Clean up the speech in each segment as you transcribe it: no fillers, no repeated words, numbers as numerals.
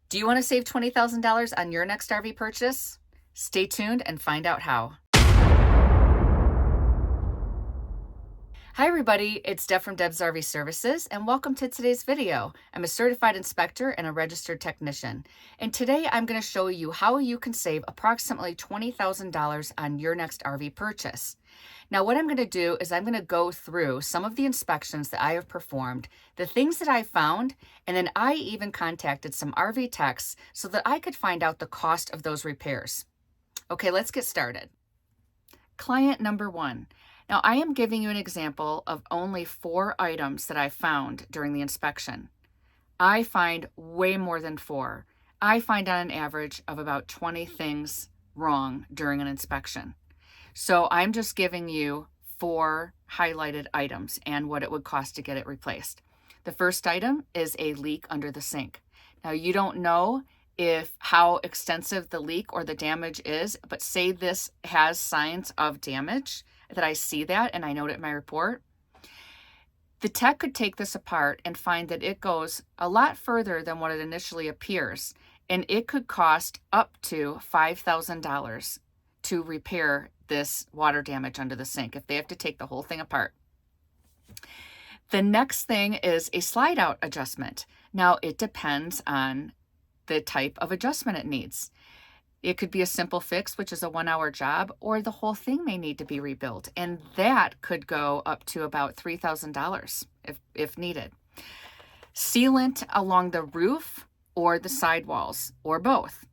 Do you want to save $20,000 on your next RV purchase? Stay tuned and find out how. Hi everybody, it's Deb from Deb's RV Services and welcome to today's video. I'm a certified inspector and a registered technician. And today I'm going to show you how you can save approximately $20,000 on your next RV purchase. Now what I'm going to do is I'm going to go through some of the inspections that I have performed, the things that I found, and then I even contacted some RV techs so that I could find out the cost of those repairs. Okay, let's get started. Client number 1. Now, I am giving you an example of only 4 items that I found during the inspection. I find way more than 4. I find on an average of about 20 things wrong during an inspection. So I'm just giving you 4 highlighted items and what it would cost to get it replaced. The first item is a leak under the sink. Now, you don't know how extensive the leak or the damage is, but say this has signs of damage, that I see that and I note it in my report. The tech could take this apart and find that it goes a lot further than what it initially appears, and it could cost up to $5,000 to repair this water damage under the sink if they have to take the whole thing apart. The next thing is a slide out adjustment. Now it depends on the type of adjustment it needs. It could be a simple fix, which is a 1-hour job, or the whole thing may need to be rebuilt. And that could go up to about $3,000 if needed. Sealant along the roof or the sidewalls, or both.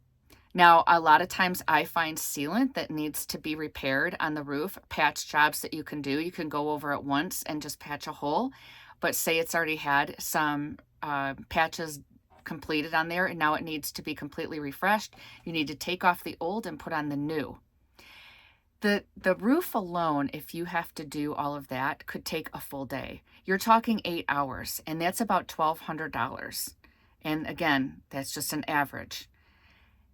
Now, a lot of times I find sealant that needs to be repaired on the roof, patch jobs that you can do. You can go over it once and just patch a hole, but say it's already had some patches completed on there and now it needs to be completely refreshed. You need to take off the old and put on the new. The roof alone, if you have to do all of that, could take a full day. You're talking 8 hours, and that's about $1,200. And again, that's just an average.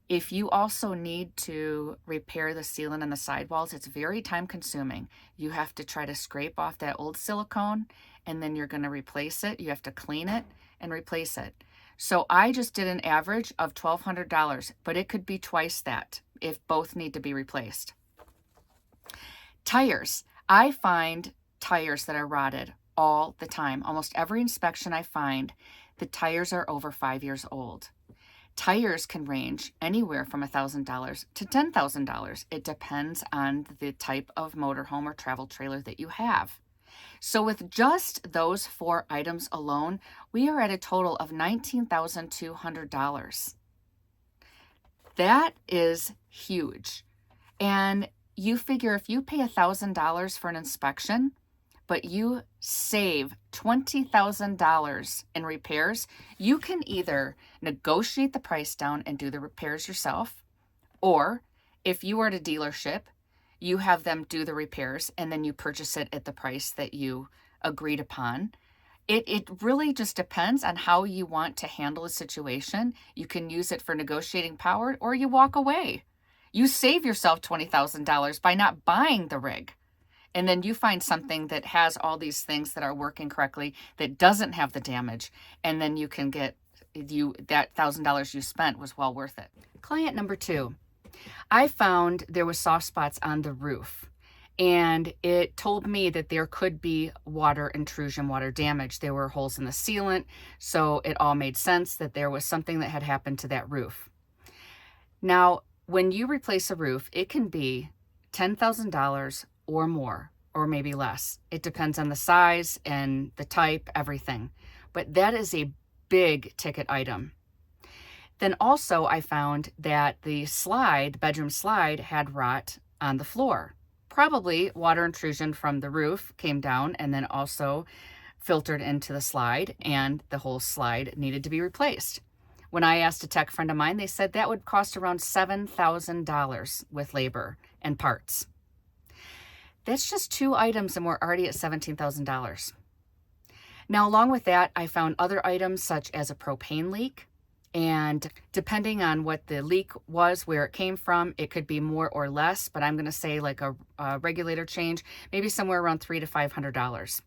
If you also need to repair the sealant on the sidewalls, it's very time consuming. You have to try to scrape off that old silicone and then you're going to replace it. You have to clean it and replace it. So I just did an average of $1,200, but it could be twice that if both need to be replaced. Tires. I find tires that are rotted all the time. Almost every inspection I find, the tires are over 5 years old. Tires can range anywhere from $1,000 to $10,000. It depends on the type of motorhome or travel trailer that you have. So with just those 4 items alone, we are at a total of $19,200. That is huge. And you figure if you pay $1,000 for an inspection, but you save $20,000 in repairs, you can either negotiate the price down and do the repairs yourself, or if you are at a dealership, you have them do the repairs and then you purchase it at the price that you agreed upon. It really just depends on how you want to handle a situation. You can use it for negotiating power or you walk away. You save yourself $20,000 by not buying the rig. And then you find something that has all these things that are working correctly, that doesn't have the damage, and then you can get that $1,000 you spent was well worth it. Client number 2. I found there was soft spots on the roof, and it told me that there could be water intrusion, water damage. There were holes in the sealant, so it all made sense that there was something that had happened to that roof. Now, when you replace a roof, it can be $10,000 or more, or maybe less. It depends on the size and the type, everything. But that is a big ticket item. Then also I found that the bedroom slide had rot on the floor. Probably water intrusion from the roof came down and then also filtered into the slide, and the whole slide needed to be replaced. When I asked a tech friend of mine, they said that would cost around $7,000 with labor and parts. That's just 2 items and we're already at $17,000. Now, along with that, I found other items such as a propane leak. And depending on what the leak was, where it came from, it could be more or less, but I'm going to say like a regulator change, maybe somewhere around $300 to $500.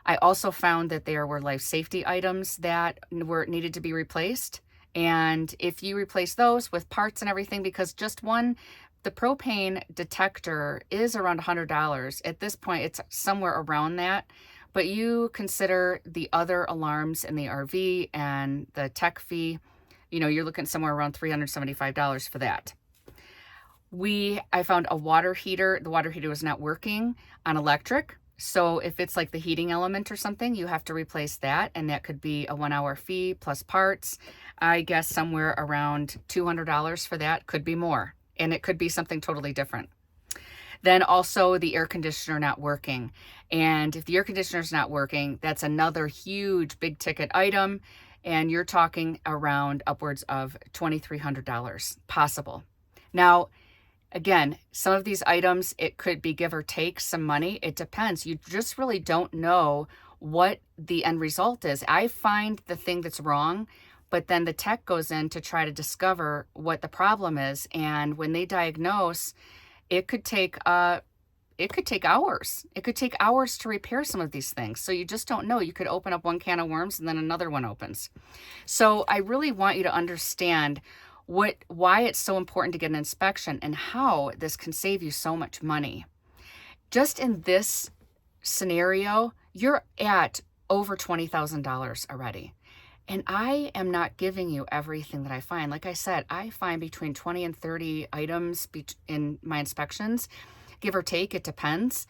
I also found that there were life safety items that needed to be replaced, And if you replace those with parts and everything, because just one, the propane detector is around $100. At this point, it's somewhere around that. But you consider the other alarms in the RV and the tech fee, you know, you're looking somewhere around $375 for that. I found a water heater. The water heater was not working on electric. So if it's like the heating element or something, you have to replace that. And that could be a 1 hour fee plus parts. I guess somewhere around $200 for that, could be more. And it could be something totally different. Then also the air conditioner not working. And if the air conditioner is not working, that's another huge big ticket item. And you're talking around upwards of $2,300 possible. Now, again, some of these items, it could be give or take some money. It depends. You just really don't know what the end result is. I find the thing that's wrong, but then the tech goes in to try to discover what the problem is. And when they diagnose, it could take hours. It could take hours to repair some of these things. So you just don't know. You could open up one can of worms and then another one opens. So I really want you to understand why it's so important to get an inspection and how this can save you so much money. Just in this scenario, you're at over $20,000 already. And I am not giving you everything that I find. Like I said, I find between 20 and 30 items in my inspections, give or take, it depends.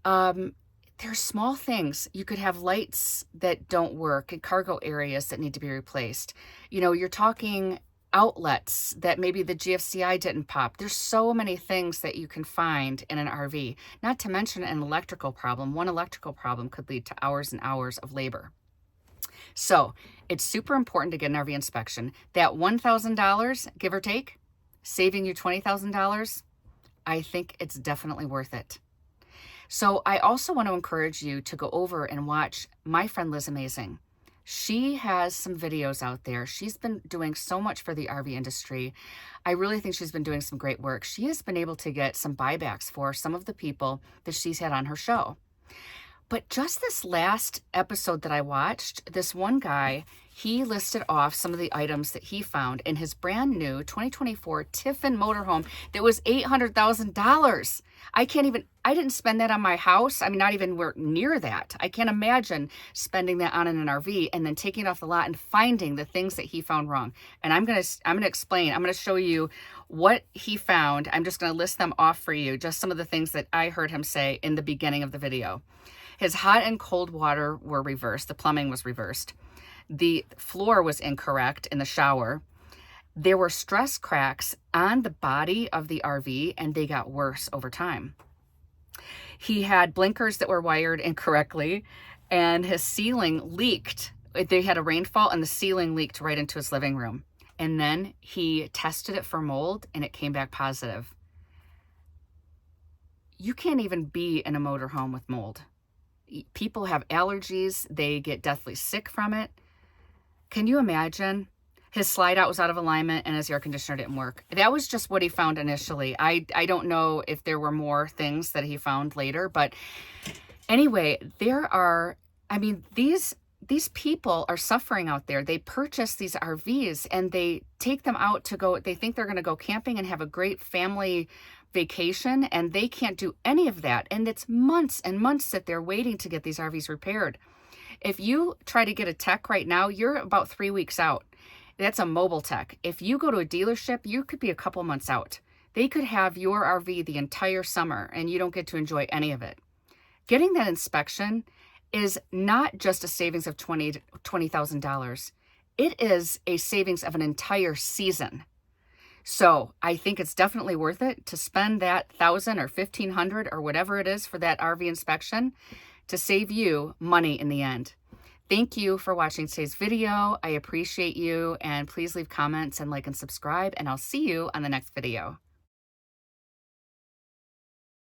There's small things. You could have lights that don't work in cargo areas that need to be replaced. You know, you're talking outlets that maybe the GFCI didn't pop. There's so many things that you can find in an RV, not to mention an electrical problem. One electrical problem could lead to hours and hours of labor. So it's super important to get an RV inspection. That $1,000, give or take, saving you $20,000, I think it's definitely worth it. So I also want to encourage you to go over and watch my friend Liz Amazing. She has some videos out there. She's been doing so much for the RV industry. I really think she's been doing some great work. She has been able to get some buybacks for some of the people that she's had on her show. But just this last episode that I watched, this one guy, he listed off some of the items that he found in his brand new 2024 Tiffin motorhome that was $800,000. I didn't spend that on my house. I mean, not even near that. I can't imagine spending that on an RV and then taking it off the lot and finding the things that he found wrong. And I'm going to explain. I'm going to show you what he found. I'm just going to list them off for you, just some of the things that I heard him say in the beginning of the video. His hot and cold water were reversed. The plumbing was reversed. The floor was incorrect in the shower. There were stress cracks on the body of the RV, and they got worse over time. He had blinkers that were wired incorrectly, and his ceiling leaked. They had a rainfall, and the ceiling leaked right into his living room. And then he tested it for mold, and it came back positive. You can't even be in a motorhome with mold. People have allergies. They get deathly sick from it. Can you imagine? His slide out was out of alignment and his air conditioner didn't work. That was just what he found initially. I don't know if there were more things that he found later, but anyway, these people are suffering out there. They purchase these RVs and they take them out to go, they think they're going to go camping and have a great family vacation, and they can't do any of that. And it's months and months that they're waiting to get these RVs repaired. If you try to get a tech right now, you're about 3 weeks out. That's a mobile tech. If you go to a dealership, you could be a couple months out. They could have your RV the entire summer and you don't get to enjoy any of it. Getting that inspection is not just a savings of $20,000. It is a savings of an entire season. So I think it's definitely worth it to spend that $1,000 or $1,500 or whatever it is for that RV inspection to save you money in the end. Thank you for watching today's video. I appreciate you, and please leave comments and like and subscribe, and I'll see you on the next video.